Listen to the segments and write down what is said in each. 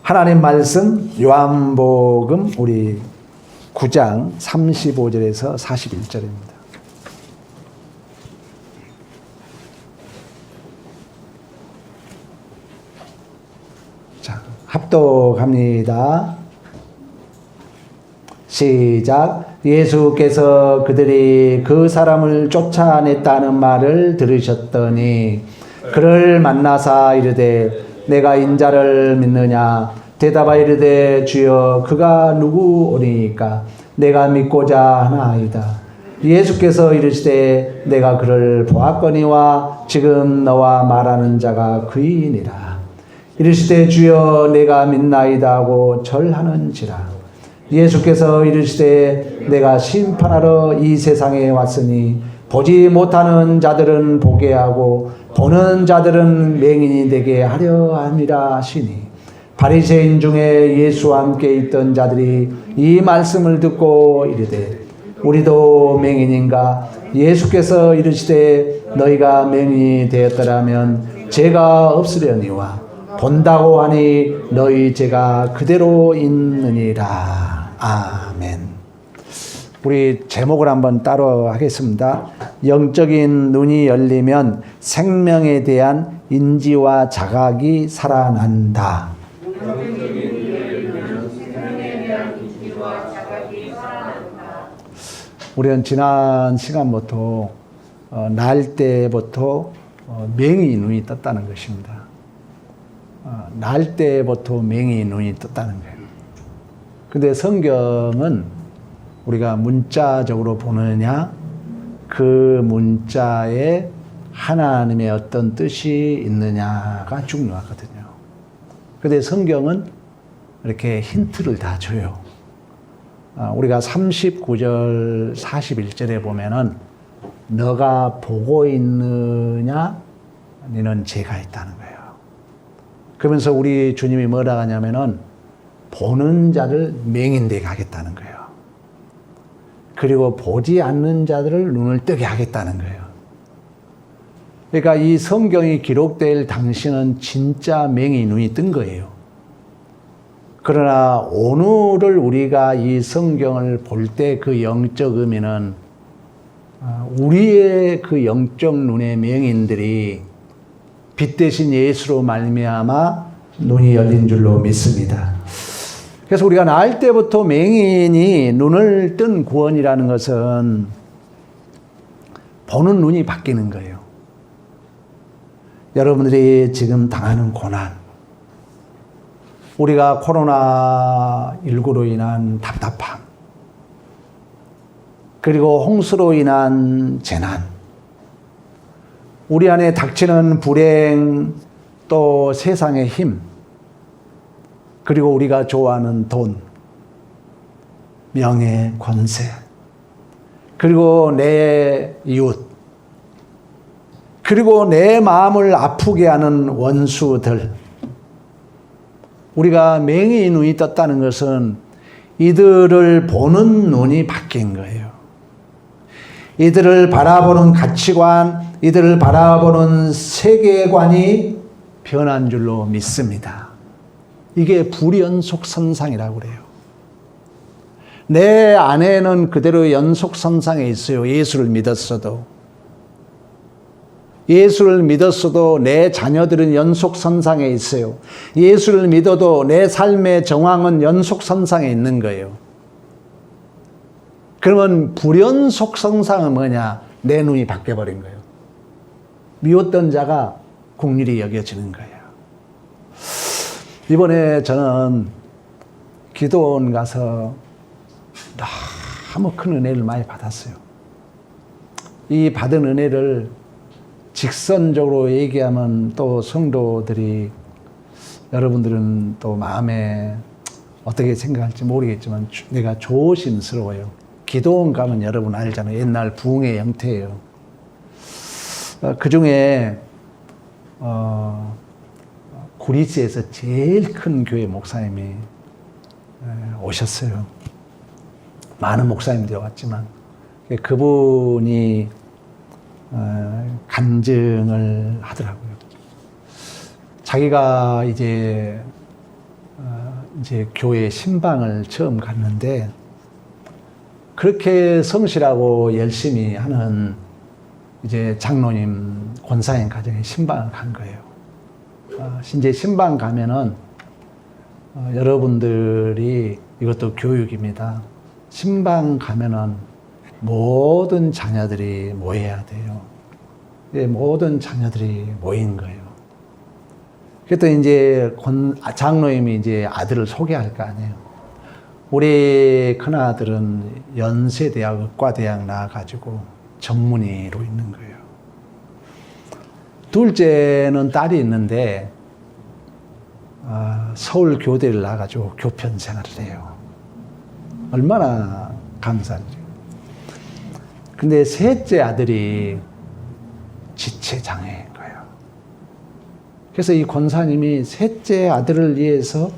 하나님 말씀 요한복음 우리 9장 35절에서 41절입니다. 자, 합독합니다. 시작. 예수께서 그들이 그 사람을 쫓아냈다는 말을 들으셨더니 그를 만나사 이르되 내가 인자를 믿느냐? 대답하여 이르되 주여 그가 누구오니까 내가 믿고자 하나이다. 예수께서 이르시되 내가 그를 보았거니와 지금 너와 말하는 자가 그이니라. 이르시되 주여 내가 믿나이다 하고 절하는지라. 예수께서 이르시되 내가 심판하러 이 세상에 왔으니 보지 못하는 자들은 보게 하고 보는 자들은 맹인이 되게 하려 함이라 하시니 바리새인 중에 예수와 함께 있던 자들이 이 말씀을 듣고 이르되 우리도 맹인인가? 예수께서 이르시되 너희가 맹인이 되었더라면 죄가 없으려니와 본다고 하니 너희 죄가 그대로 있느니라. 아멘. 우리 제목을 한번 따로 하겠습니다. 영적인 눈이 열리면 생명에 대한 인지와 자각이 살아난다. 우리는 지난 시간부터 날 때부터 맹이 눈이 떴다는 것입니다. 날 때부터 맹이 눈이 떴다는 거예요. 근데 성경은 우리가 문자적으로 보느냐, 그 문자에 하나님의 어떤 뜻이 있느냐가 중요하거든요. 근데 성경은 이렇게 힌트를 다 줘요. 우리가 39절, 41절에 보면은 너가 보고 있느냐, 너는 죄가 있다는 거예요. 그러면서 우리 주님이 뭐라 하냐면은 보는 자를 맹인되게 하겠다는 거예요. 그리고 보지 않는 자들을 눈을 뜨게 하겠다는 거예요. 그러니까 이 성경이 기록될 당시는 진짜 맹이 눈이 뜬 거예요. 그러나 오늘을 우리가 이 성경을 볼 때 그 영적 의미는 우리의 그 영적 눈의 맹인들이 빛 대신 예수로 말미암아 눈이 열린 줄로 믿습니다. 그래서 우리가 날 때부터 맹인이 눈을 뜬 구원이라는 것은 보는 눈이 바뀌는 거예요. 여러분들이 지금 당하는 고난, 우리가 코로나19로 인한 답답함, 그리고 홍수로 인한 재난, 우리 안에 닥치는 불행, 또 세상의 힘, 그리고 우리가 좋아하는 돈, 명예, 권세, 그리고 내 이웃, 그리고 내 마음을 아프게 하는 원수들, 우리가 맹인의 눈이 떴다는 것은 이들을 보는 눈이 바뀐 거예요. 이들을 바라보는 가치관, 이들을 바라보는 세계관이 변한 줄로 믿습니다. 이게 불연속선상이라고 그래요. 내 안에는 그대로 연속선상에 있어요. 예수를 믿었어도. 예수를 믿었어도 내 자녀들은 연속선상에 있어요. 예수를 믿어도 내 삶의 정황은 연속선상에 있는 거예요. 그러면 불연속선상은 뭐냐? 내 눈이 바뀌어버린 거예요. 미웠던 자가 긍휼히 여겨지는 거예요. 이번에 저는 기도원 가서 너무 큰 은혜를 많이 받았어요. 이 받은 은혜를 직선적으로 얘기하면 또 성도들이, 여러분들은 또 마음에 어떻게 생각할지 모르겠지만 내가 조심스러워요. 기도원 가면 여러분 알잖아요. 옛날 부흥의 형태예요. 그 중에 구리스에서 제일 큰 교회 목사님이 오셨어요. 많은 목사님들이 왔지만 그분이 간증을 하더라고요. 자기가 이제 이제 교회 신방을 처음 갔는데 그렇게 성실하고 열심히 하는 이제 장로님, 권사님 가정에 신방을 간 거예요. 이제 신방 가면은 여러분들이 이것도 교육입니다. 신방 가면은 모든 자녀들이 모여야 돼요. 모든 자녀들이 모인 거예요. 그때 이제 장로님이 이제 아들을 소개할 거 아니에요. 우리 큰아들은 연세대학 의과대학 나와가지고 전문의로 있는 거예요. 둘째는 딸이 있는데 서울 교대를 나가지고 교편 생활을 해요. 얼마나 감사한지. 근데 셋째 아들이 지체장애인 거예요. 그래서 이 권사님이 셋째 아들을 위해서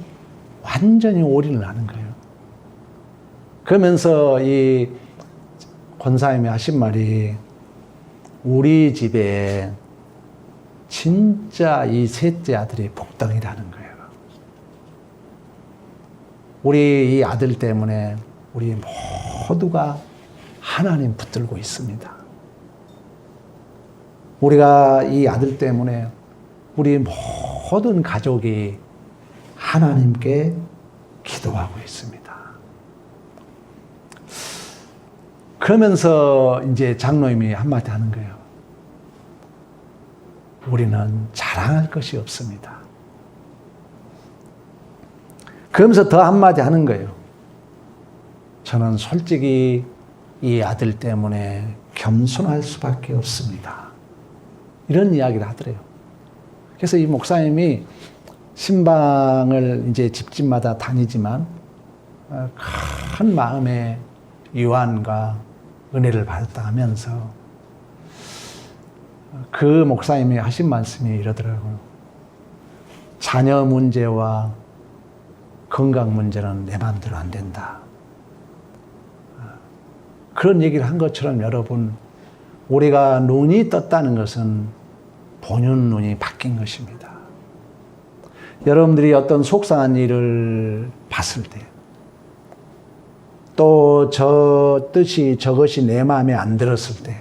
완전히 올인을 하는 거예요. 그러면서 이 권사님이 하신 말이 우리 집에 진짜 이 셋째 아들이 복덩이라는 거예요. 우리 이 아들 때문에 우리 모두가 하나님 붙들고 있습니다. 우리가 이 아들 때문에 우리 모든 가족이 하나님께 기도하고 있습니다. 그러면서 이제 장로님이 한마디 하는 거예요. 우리는 자랑할 것이 없습니다. 그러면서 더 한마디 하는 거예요. 저는 솔직히 이 아들 때문에 겸손할 수밖에 없습니다. 이런 이야기를 하더래요. 그래서 이 목사님이 신방을 이제 집집마다 다니지만 큰 마음의 유한과 은혜를 받았다 하면서 그 목사님이 하신 말씀이 이러더라고요. 자녀 문제와 건강 문제는 내 마음대로 안 된다. 그런 얘기를 한 것처럼 여러분, 우리가 눈이 떴다는 것은 본연 눈이 바뀐 것입니다. 여러분들이 어떤 속상한 일을 봤을 때, 또 저 뜻이 저것이 내 마음에 안 들었을 때,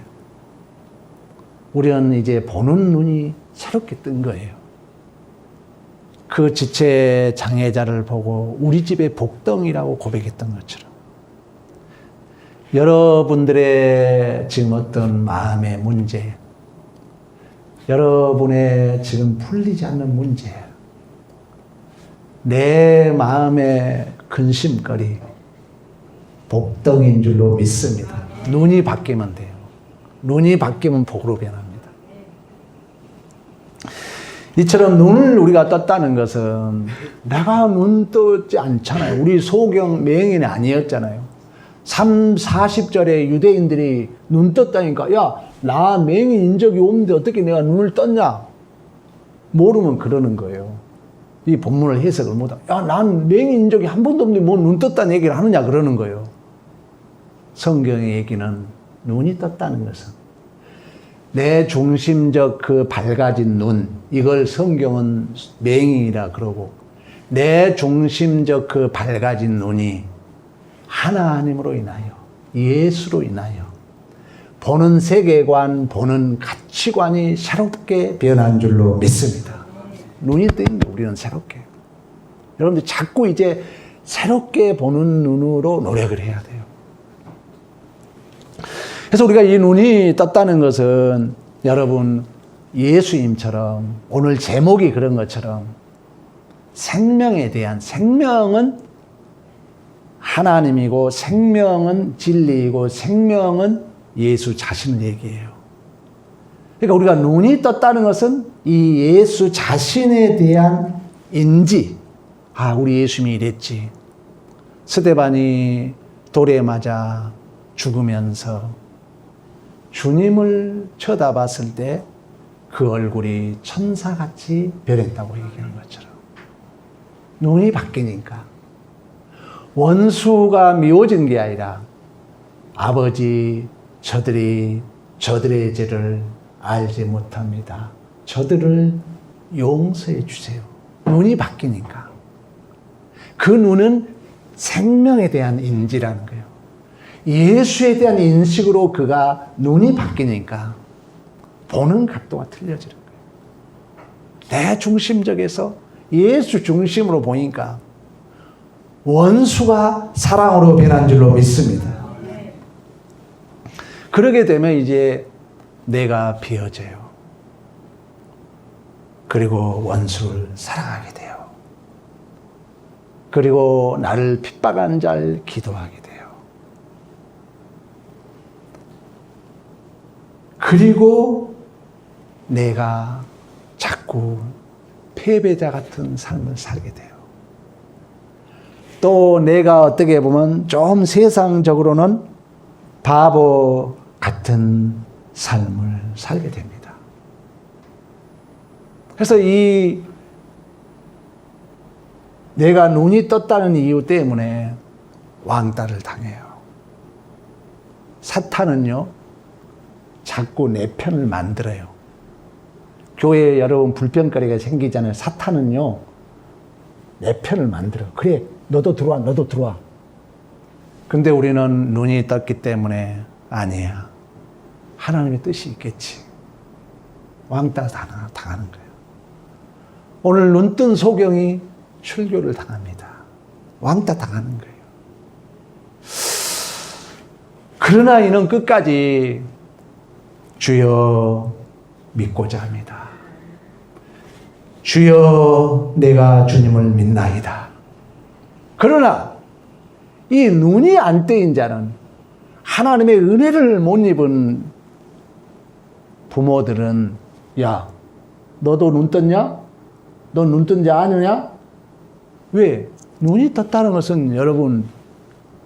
우리는 이제 보는 눈이 새롭게 뜬 거예요. 그 지체 장애자를 보고 우리 집의 복덩이라고 고백했던 것처럼 여러분들의 지금 어떤 마음의 문제, 여러분의 지금 풀리지 않는 문제, 내 마음의 근심거리, 복덩이인 줄로 믿습니다. 눈이 바뀌면 돼요. 눈이 바뀌면 복으로 변합니다. 이처럼 눈을 우리가 떴다는 것은 내가 눈 떴지 않잖아요. 우리 소경 맹인이 아니었잖아요. 40절에 유대인들이 눈 떴다니까, 야, 나 맹인인 적이 없는데 어떻게 내가 눈을 떴냐? 모르면 그러는 거예요. 이 본문을 해석을 못하고, 야, 난 맹인인 적이 한 번도 없는데 뭐 눈 떴다는 얘기를 하느냐? 그러는 거예요. 성경의 얘기는 눈이 떴다는 것은 내 중심적 그 밝아진 눈, 이걸 성경은 맹인이라 그러고, 내 중심적 그 밝아진 눈이 하나님으로 인하여, 예수로 인하여 보는 세계관, 보는 가치관이 새롭게 변한 줄로 믿습니다. 눈이 뜨는 게 우리는 새롭게. 여러분들 자꾸 이제 새롭게 보는 눈으로 노력을 해야 돼요. 그래서 우리가 이 눈이 떴다는 것은 여러분 예수님처럼, 오늘 제목이 그런 것처럼 생명에 대한, 생명은 하나님이고 생명은 진리이고 생명은 예수 자신을 얘기해요. 그러니까 우리가 눈이 떴다는 것은 이 예수 자신에 대한 인지, 아, 우리 예수님이 이랬지. 스데반이 돌에 맞아 죽으면서 주님을 쳐다봤을 때 그 얼굴이 천사같이 변했다고 얘기하는 것처럼 눈이 바뀌니까 원수가 미워진 게 아니라 아버지, 저들의 죄를 알지 못합니다. 저들을 용서해 주세요. 눈이 바뀌니까. 그 눈은 생명에 대한 인지라는 거예요. 예수에 대한 인식으로 그가 눈이 바뀌니까 보는 각도가 틀려지는 거예요. 내 중심적에서 예수 중심으로 보니까 원수가 사랑으로 변한 줄로 믿습니다. 그러게 되면 이제 내가 비어져요. 그리고 원수를 사랑하게 돼요. 그리고 나를 핍박한 자를 기도하게 돼요. 그리고 내가 자꾸 패배자 같은 삶을 살게 돼요. 또 내가 어떻게 보면 좀 세상적으로는 바보 같은 삶을 살게 됩니다. 그래서 이 내가 눈이 떴다는 이유 때문에 왕따를 당해요. 사탄은요, 자꾸 내 편을 만들어요. 교회에 여러분 불평거리가 생기잖아요. 사탄은요, 내 편을 만들어. 그래, 너도 들어와, 너도 들어와. 근데 우리는 눈이 떴기 때문에 아니야. 하나님의 뜻이 있겠지. 왕따 당하는 거예요. 오늘 눈뜬 소경이 출교를 당합니다. 왕따 당하는 거예요. 그러나 이는 끝까지 주여 믿고자 합니다. 주여 내가 주님을 믿나이다. 그러나 이 눈이 안 뜨인 자는 하나님의 은혜를 못 입은 부모들은 야, 너도 눈 떴냐? 너 눈 뜬 자 아느냐? 왜? 눈이 떴다는 것은 여러분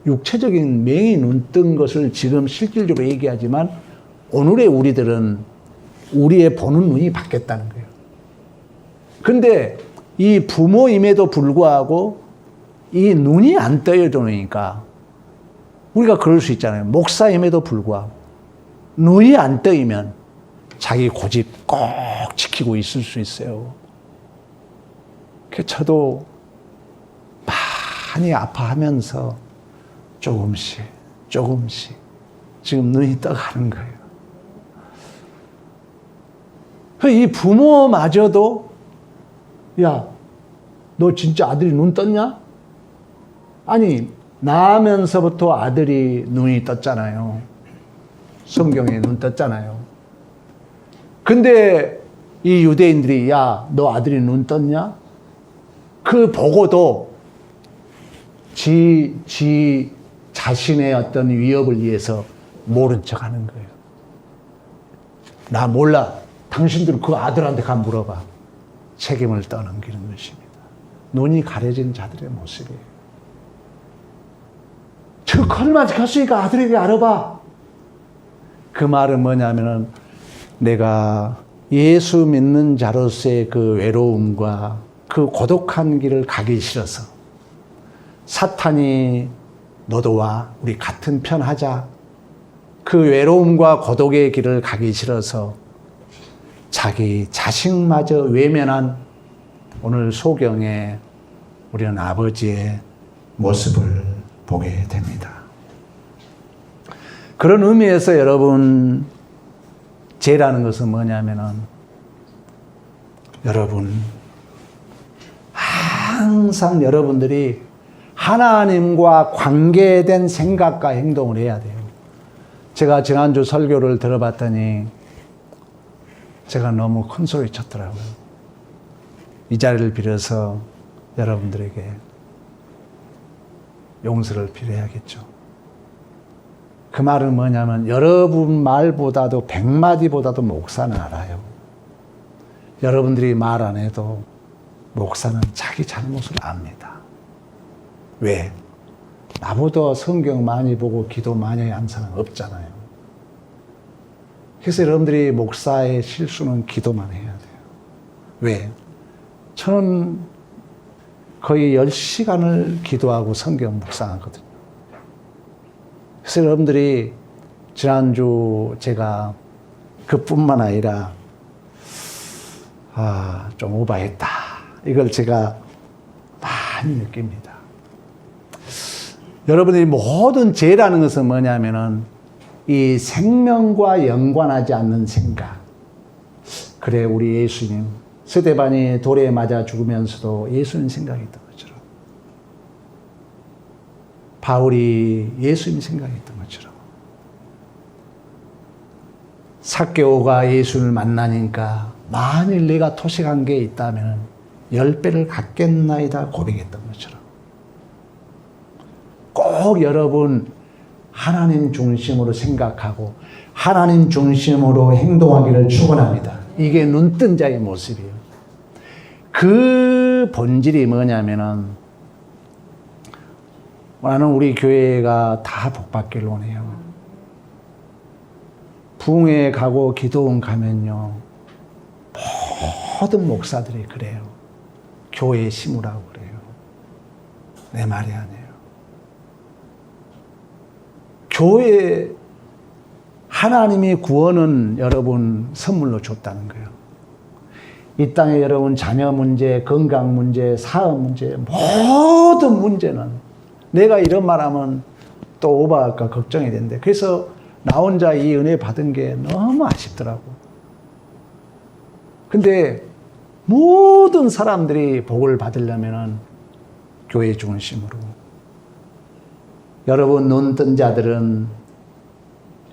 육체적인 맹이 눈 뜬 것을 지금 실질적으로 얘기하지만 오늘의 우리들은 우리의 보는 눈이 바뀌었다는 거예요. 근데 이 부모임에도 불구하고 이 눈이 안 떠여도니까 우리가 그럴 수 있잖아요. 목사임에도 불구하고 눈이 안 떠이면 자기 고집 꼭 지키고 있을 수 있어요. 그래서 저도 많이 아파하면서 조금씩 지금 눈이 떠가는 거예요. 이 부모마저도 야, 너 진짜 아들이 눈 떴냐? 아니, 낳으면서부터 아들이 눈이 떴잖아요. 성경에 눈 떴잖아요. 근데 이 유대인들이 야, 너 아들이 눈 떴냐? 그 보고도 지 자신의 어떤 위협을 위해서 모른 척 하는 거예요. 나 몰라. 당신들은 그 아들한테 가 물어봐. 책임을 떠넘기는 것입니다. 눈이 가려진 자들의 모습이에요. 저 컬만 켰으니까 아들에게 알아봐. 그 말은 뭐냐면은 내가 예수 믿는 자로서의 그 외로움과 그 고독한 길을 가기 싫어서 사탄이 너도 와, 우리 같은 편 하자. 그 외로움과 고독의 길을 가기 싫어서 자기 자식마저 외면한 오늘 소경에 우리는 아버지의 모습을 보게 됩니다. 그런 의미에서 여러분, 죄라는 것은 뭐냐면은 여러분, 항상 여러분들이 하나님과 관계된 생각과 행동을 해야 돼요. 제가 지난주 설교를 들어봤더니 제가 너무 큰 소리 쳤더라고요. 이 자리를 빌어서 여러분들에게 용서를 빌어야겠죠. 그 말은 뭐냐면 여러분 말보다도 100마디보다도 목사는 알아요. 여러분들이 말 안 해도 목사는 자기 잘못을 압니다. 왜? 나보다 성경 많이 보고 기도 많이 한 사람 없잖아요. 그래서 여러분들이 목사의 실수는 기도만 해야 돼요. 왜? 저는 거의 10시간을 기도하고 성경 묵상하거든요. 그래서 여러분들이 지난주 제가 그뿐만 아니라 좀 오바했다. 이걸 제가 많이 느낍니다. 여러분들이 모든 죄라는 것은 뭐냐면은 이 생명과 연관하지 않는 생각. 그래, 우리 예수님 스데반이 돌에 맞아 죽으면서도 예수님 생각했던 것처럼, 바울이 예수님 생각했던 것처럼, 삭개오가 예수를 만나니까 만일 내가 토식한 게 있다면 10배를 갚겠나이다 고백했던 것처럼, 꼭 여러분 하나님 중심으로 생각하고 하나님 중심으로 행동하기를 축원합니다. 이게 눈뜬 자의 모습이에요. 그 본질이 뭐냐면은, 나는 우리 교회가 다 복받기를 원해요. 부흥회 가고 기도원 가면요, 모든 목사들이 그래요. 교회에 심으라고 그래요. 내 말이 아니에요. 교회, 하나님이 구원은 여러분 선물로 줬다는 거예요. 이 땅에 여러분 자녀 문제, 건강 문제, 사업 문제, 모든 문제는, 내가 이런 말하면 또 오버할까 걱정이 되는데, 그래서 나 혼자 이 은혜 받은 게 너무 아쉽더라고. 근데 모든 사람들이 복을 받으려면은 교회 중심으로, 여러분 눈뜬 자들은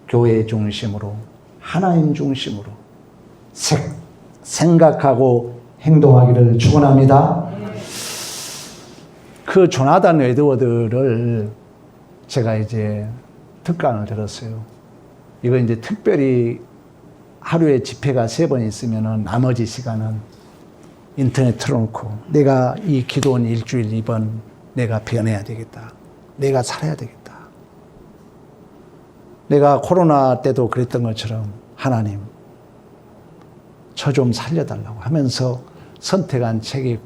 교회 중심으로, 하나님 중심으로 생각하고 행동하기를 축원합니다. 그 조나단 에드워드를 제가 이제 특강을 들었어요. 이거 이제 특별히 하루에 집회가 3번 있으면은 나머지 시간은 인터넷 틀어놓고, 내가 이 기도원 일주일 2번 내가 변해야 되겠다. 내가 살아야 되겠다. 내가 코로나 때도 그랬던 것처럼, 하나님 저 좀 살려달라고 하면서 선택한 책이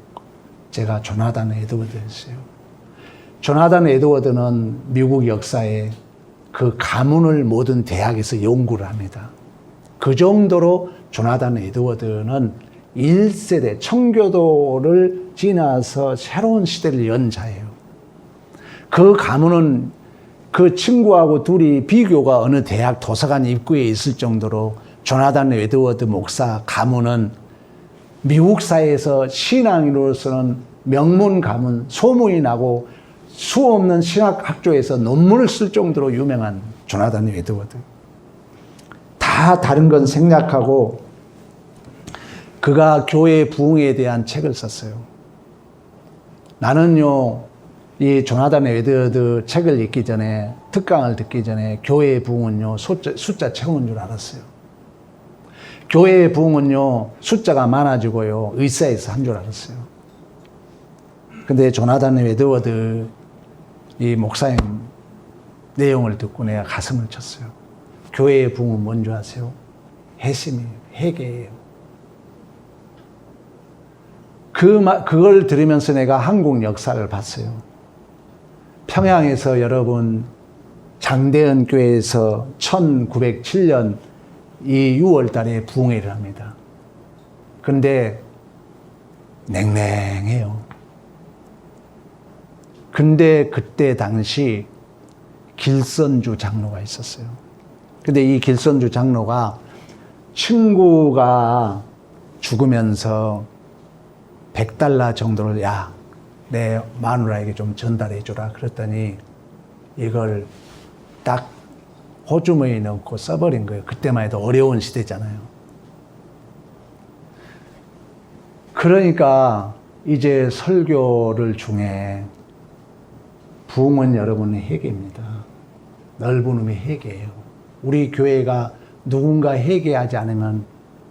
제가 조나단 에드워드였어요. 조나단 에드워드는 미국 역사에 그 가문을 모든 대학에서 연구를 합니다. 그 정도로 조나단 에드워드는 1세대 청교도를 지나서 새로운 시대를 연 자예요. 그 가문은 그 친구하고 둘이 비교가 어느 대학 도서관 입구에 있을 정도로, 조나단 에드워드 목사 가문은 미국 사회에서 신앙인으로서는 명문 가문, 소문이 나고 수없는 신학학조에서 논문을 쓸 정도로 유명한 조나단 에드워드. 다 다른 건 생략하고 그가 교회 부흥에 대한 책을 썼어요. 나는요, 이 조나단 에드워드 책을 읽기 전에, 특강을 듣기 전에 교회의 부흥은요, 숫자 채우는 줄 알았어요. 교회의 부흥은요, 숫자가 많아지고요, 의사에서 한 줄 알았어요. 근데 조나단 에드워드 이 목사님 내용을 듣고 내가 가슴을 쳤어요. 교회의 부흥은 뭔지 아세요? 회심이에요. 회개예요. 그걸 들으면서 내가 한국 역사를 봤어요. 평양에서 여러분 장대현 교회에서 1907년 이 6월 달에 부흥회를 합니다. 그런데 냉랭해요. 근데 그때 당시 길선주 장로가 있었어요. 근데 이 길선주 장로가 친구가 죽으면서 $100 정도를, 야, 내 마누라에게 좀 전달해 주라 그랬더니 이걸 딱 호주머니에 넣고 써버린 거예요. 그때만 해도 어려운 시대잖아요. 그러니까 이제 설교를 중에 부흥은 여러분의 회개입니다. 넓은 의미 회개예요. 우리 교회가 누군가 회개하지 않으면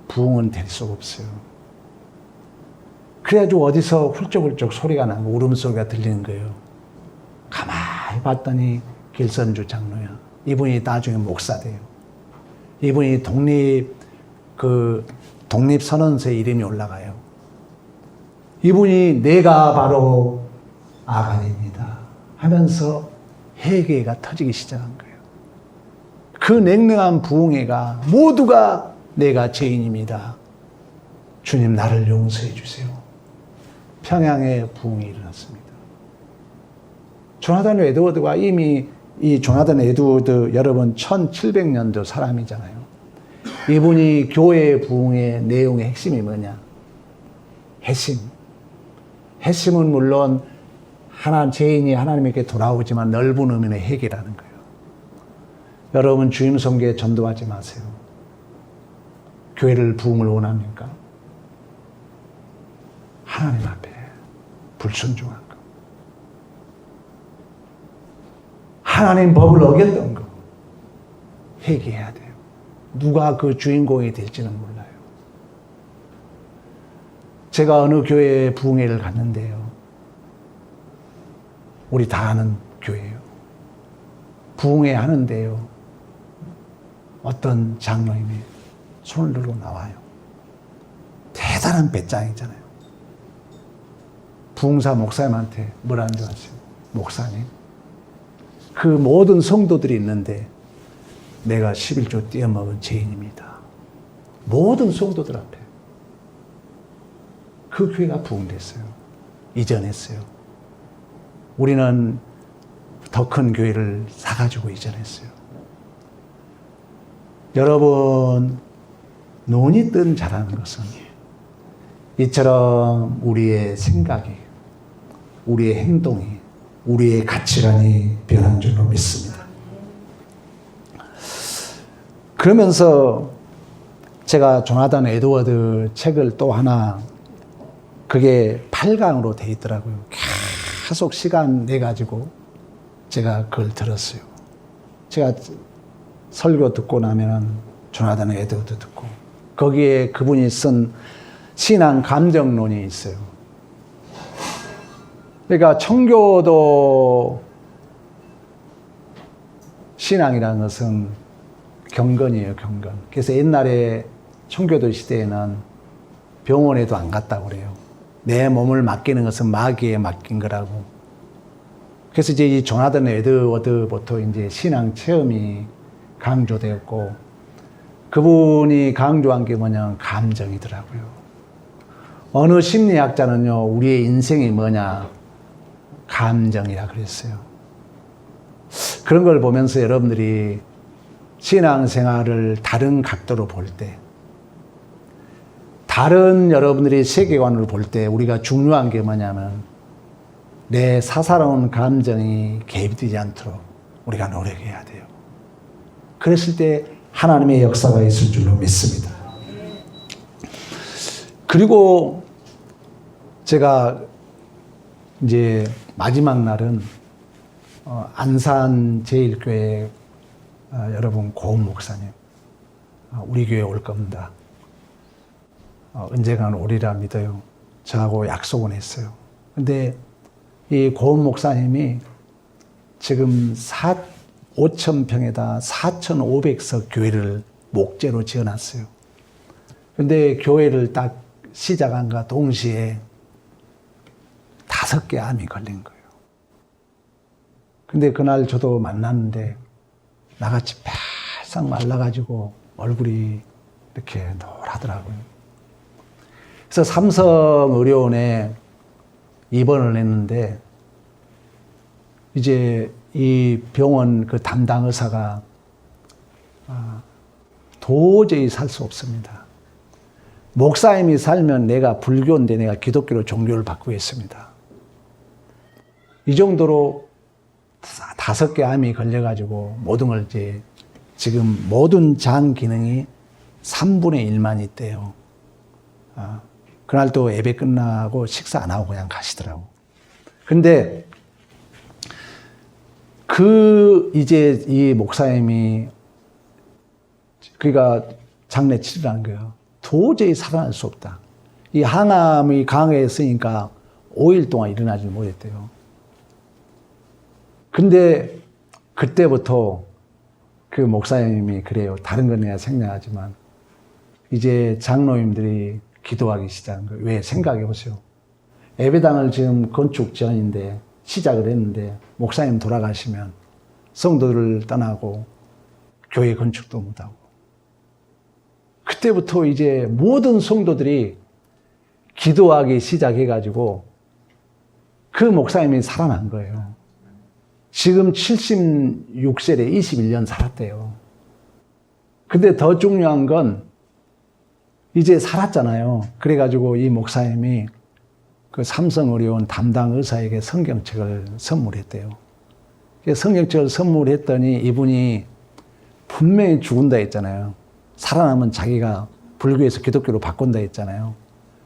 부흥은 될 수가 없어요. 그래가지고 어디서 훌쩍훌쩍 소리가 나고 울음소리가 들리는 거예요. 가만히 봤더니 길선주 장로야. 이분이 나중에 목사 돼요. 이분이 독립선언서에 이름이 올라가요. 이분이 내가 바로 아간입니다 하면서 회개가 터지기 시작한 거예요. 그 냉랭한 부흥회가 모두가 내가 죄인입니다. 주님 나를 용서해 주세요. 평양에 부흥이 일어났습니다. 조나단 에드워드가 이미 이 조나단 에드워드 여러분 1700년도 사람이잖아요. 이분이 교회 부흥의 내용의 핵심이 뭐냐? 회심. 회심은 물론 죄인이 하나님에게 돌아오지만 넓은 의미의 회개라는 거예요. 여러분 주임 선교에 전도하지 마세요. 교회를 부흥을 원합니까? 하나님 앞에 불순종한 거. 하나님 법을 어겼던 거. 회개해야 돼요. 누가 그 주인공이 될지는 몰라요. 제가 어느 교회에 부흥회를 갔는데요. 우리 다 아는 교회예요. 부흥회 하는데요. 어떤 장로님이 손을 들고 나와요. 대단한 배짱이잖아요. 부흥사 목사님한테 뭐라는 줄 아세요? 목사님, 그 모든 성도들이 있는데 내가 11조 떼어먹은 죄인입니다. 모든 성도들 앞에. 그 교회가 부흥됐어요. 이전했어요. 우리는 더 큰 교회를 사가지고 이전했어요. 여러분, 눈이 뜬 자라는 것은 이처럼 우리의 생각이, 우리의 행동이, 우리의 가치관이 변한 줄로 믿습니다. 그러면서 제가 조나단 에드워드 책을 또 하나, 그게 8강으로 돼 있더라고요. 계속 시간 내가지고 제가 그걸 들었어요. 제가 설교 듣고 나면 조나단 에드워드 듣고, 거기에 그분이 쓴 신앙 감정론이 있어요. 그러니까 청교도 신앙이라는 것은 경건이에요, 경건. 그래서 옛날에 청교도 시대에는 병원에도 안 갔다고 그래요. 내 몸을 맡기는 것은 마귀에 맡긴 거라고. 그래서 이제 이 조나단 에드워드부터 이제 신앙 체험이 강조되었고, 그분이 강조한 게 뭐냐면 감정이더라고요. 어느 심리학자는요, 우리의 인생이 뭐냐? 감정이라 그랬어요. 그런 걸 보면서 여러분들이 신앙생활을 다른 각도로 볼 때, 다른 여러분들이 세계관을 볼 때 우리가 중요한 게 뭐냐면 내 사사로운 감정이 개입되지 않도록 우리가 노력해야 돼요. 그랬을 때 하나님의 역사가 있을 줄로 믿습니다. 그리고 제가 이제 마지막 날은 안산 제일교회 여러분 고은 목사님, 우리 교회 올 겁니다. 언젠가는 오리라 믿어요. 저하고 약속은 했어요. 근데 이 고은 목사님이 지금 5,000평에다 4,500석 교회를 목재로 지어놨어요. 근데 교회를 딱 시작한과 동시에 5개 암이 걸린 거예요. 근데 그날 저도 만났는데 나같이 바싹 말라가지고 얼굴이 이렇게 노랗더라고요. 그래서 삼성의료원에 입원을 했는데 이제 이 병원 그 담당 의사가 도저히 살 수 없습니다. 목사님이 살면 내가 불교인데 내가 기독교로 종교를 바꾸겠습니다. 이 정도로 5개 암이 걸려가지고 모든 걸 이제 지금 모든 장 기능이 3분의 1만 있대요. 그날 또 예배 끝나고 식사 안 하고 그냥 가시더라고. 근데 이제 이 목사님이 그러니까 장례 치르라는 거예요. 도저히 살아날 수 없다. 이 항암이 강했으니까 5일 동안 일어나지 못했대요. 근데 그때부터 그 목사님이 그래요. 다른 건 내가 생략하지만 이제 장로님들이 기도하기 시작한 거예요. 왜? 생각해 보세요. 예배당을 지금 건축 전인데 시작을 했는데 목사님 돌아가시면 성도들을 떠나고 교회 건축도 못하고, 그때부터 이제 모든 성도들이 기도하기 시작해가지고 그 목사님이 살아난 거예요. 지금 76세래 21년 살았대요. 근데 더 중요한 건 이제 살았잖아요. 그래가지고 이 목사님이 그 삼성의료원 담당 의사에게 성경책을 선물했대요. 성경책을 선물했더니 이분이 분명히 죽은다 했잖아요. 살아남은 자기가 불교에서 기독교로 바꾼다 했잖아요.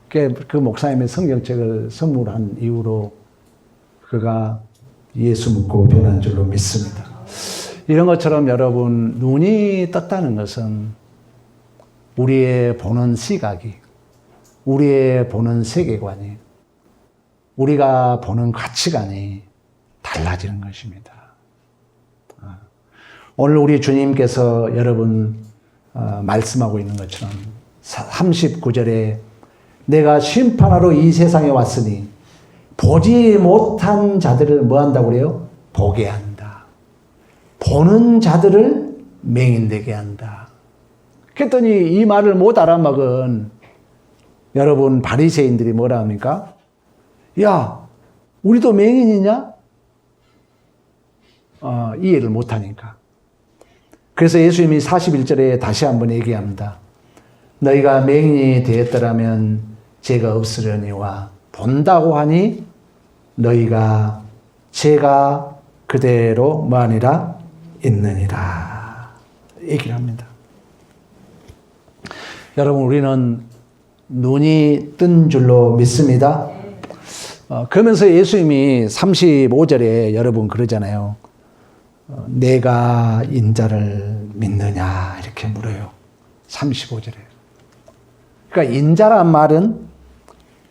그 목사님의 성경책을 선물한 이후로 그가 예수 믿고 변한 줄로 믿습니다. 이런 것처럼 여러분, 눈이 떴다는 것은 우리의 보는 시각이, 우리의 보는 세계관이, 우리가 보는 가치관이 달라지는 것입니다. 오늘 우리 주님께서 여러분 말씀하고 있는 것처럼 39절에 내가 심판하러 이 세상에 왔으니 보지 못한 자들을 뭐 한다고 그래요? 보게 한다. 보는 자들을 맹인되게 한다. 그랬더니 이 말을 못 알아먹은 여러분 바리새인들이 뭐라 합니까? 야, 우리도 맹인이냐? 이해를 못하니까. 그래서 예수님이 41절에 다시 한번 얘기합니다. 너희가 맹인이 되었더라면 죄가 없으려니와 본다고 하니 너희가 죄가 그대로 뭐하니라? 있느니라. 얘기를 합니다. 여러분, 우리는 눈이 뜬 줄로 믿습니다. 그러면서 예수님이 35절에 여러분 그러잖아요. 내가 인자를 믿느냐 이렇게 물어요. 35절에. 그러니까 인자란 말은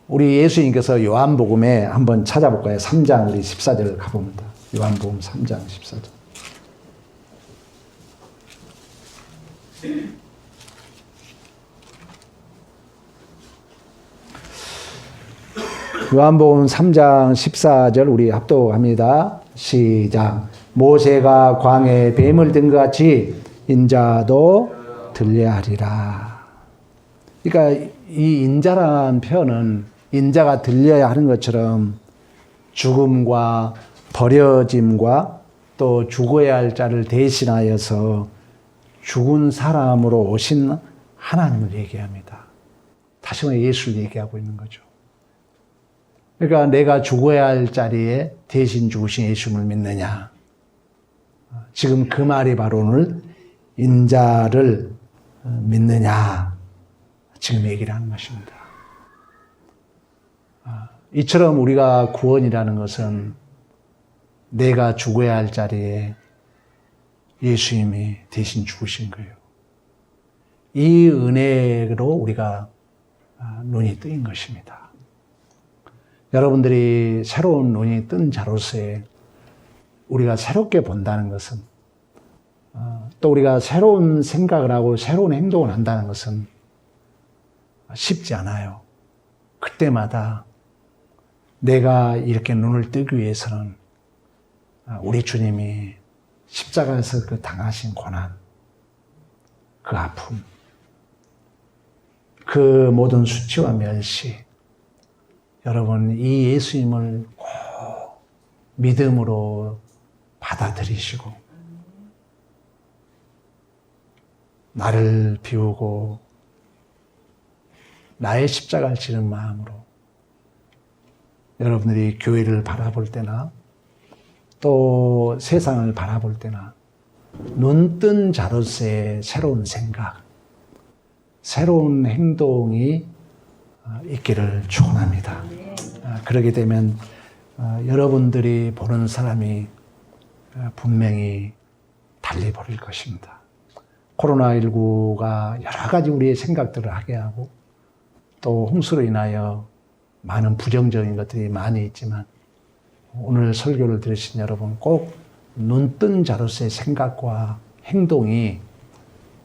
우리 예수님께서 요한복음에 한번 찾아볼까요? 3장 우리 14절 가봅니다. 요한복음 3장 14절. 요한복음 3장 14절 우리 합독합니다. 시작. 모세가 광야에 뱀을 든 것 같이 인자도 들려하리라. 그러니까 이 인자라는 표현은 인자가 들려야 하는 것처럼 죽음과 버려짐과 또 죽어야 할 자를 대신하여서 죽은 사람으로 오신 하나님을 얘기합니다. 다시 한번 예수를 얘기하고 있는 거죠. 그러니까 내가 죽어야 할 자리에 대신 죽으신 예수님을 믿느냐. 지금 그 말이 바로 오늘 인자를 믿느냐. 지금 얘기를 하는 것입니다. 이처럼 우리가 구원이라는 것은 내가 죽어야 할 자리에 예수님이 대신 죽으신 거예요. 이 은혜로 우리가 눈이 뜨인 것입니다. 여러분들이 새로운 눈이 뜬 자로서의 우리가 새롭게 본다는 것은 또 우리가 새로운 생각을 하고 새로운 행동을 한다는 것은 쉽지 않아요. 그때마다 내가 이렇게 눈을 뜨기 위해서는 우리 주님이 십자가에서 그 당하신 고난, 그 아픔, 그 모든 수치와 멸시, 여러분 이 예수님을 꼭 믿음으로 받아들이시고 나를 비우고 나의 십자가를 지는 마음으로 여러분들이 교회를 바라볼 때나 또 세상을 바라볼 때나 눈뜬 자로서의 새로운 생각, 새로운 행동이 있기를 축원합니다. 그러게 되면 여러분들이 보는 사람이 분명히 달리 보일 것입니다. 코로나19가 여러 가지 우리의 생각들을 하게 하고 또 홍수로 인하여 많은 부정적인 것들이 많이 있지만 오늘 설교를 들으신 여러분 꼭 눈뜬 자로서의 생각과 행동이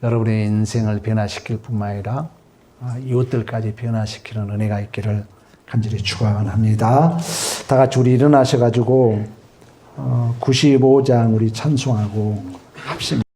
여러분의 인생을 변화시킬 뿐만 아니라 이웃들까지 변화시키는 은혜가 있기를 간절히 축원합니다. 다 같이 우리 일어나셔가지고 95장 우리 찬송하고 합심.